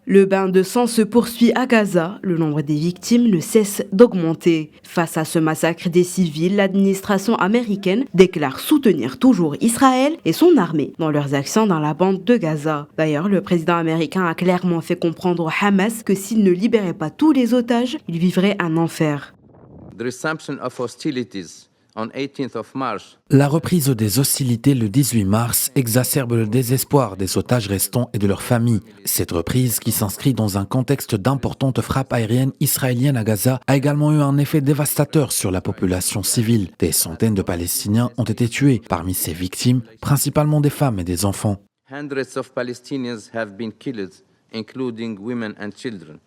Le bain de sang se poursuit à Gaza. Le nombre des victimes ne cesse d'augmenter. Face à ce massacre des civils, l'administration américaine déclare soutenir toujours Israël et son armée dans leurs actions dans la bande de Gaza. D'ailleurs, le président américain a clairement fait comprendre au Hamas que s'il ne libérait pas tous les otages, il vivrait un enfer. La reprise des hostilités le 18 mars exacerbe le désespoir des otages restants et de leurs familles. Cette reprise, qui s'inscrit dans un contexte d'importantes frappes aériennes israéliennes à Gaza, a également eu un effet dévastateur sur la population civile. Des centaines de Palestiniens ont été tués, parmi ces victimes, principalement des femmes et des enfants. Hundreds of Palestinians have been killed, including women and children.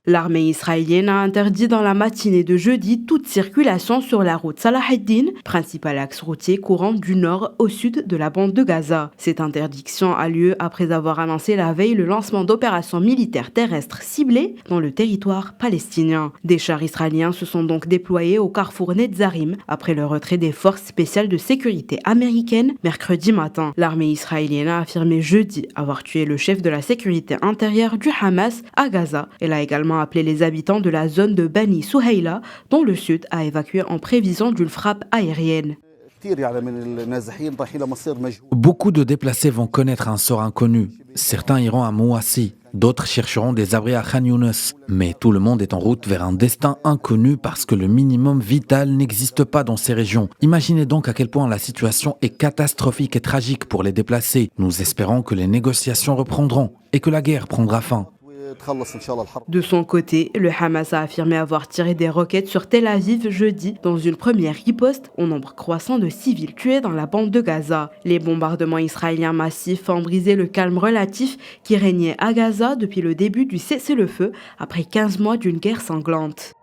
L'armée israélienne a interdit dans la matinée de jeudi toute circulation sur la route Salah ad-Din, principal axe routier courant du nord au sud de la bande de Gaza. Cette interdiction a lieu après avoir annoncé la veille le lancement d'opérations militaires terrestres ciblées dans le territoire palestinien. Des chars israéliens se sont donc déployés au carrefour Netzarim après le retrait des forces spéciales de sécurité américaines mercredi matin. L'armée israélienne a affirmé jeudi avoir tué le chef de la sécurité intérieure du Hamas à Gaza. Elle a également appelé les habitants de la zone de Bani Souheila, dont le sud, à évacuer en prévision d'une frappe aérienne. Beaucoup de déplacés vont connaître un sort inconnu. Certains iront à Mouassi, d'autres chercheront des abris à Khan Younes. Mais tout le monde est en route vers un destin inconnu parce que le minimum vital n'existe pas dans ces régions. Imaginez donc à quel point la situation est catastrophique et tragique pour les déplacés. Nous espérons que les négociations reprendront et que la guerre prendra fin. De son côté, le Hamas a affirmé avoir tiré des roquettes sur Tel Aviv jeudi dans une première riposte au nombre croissant de civils tués dans la bande de Gaza. Les bombardements israéliens massifs ont brisé le calme relatif qui régnait à Gaza depuis le début du cessez-le-feu après 15 mois d'une guerre sanglante.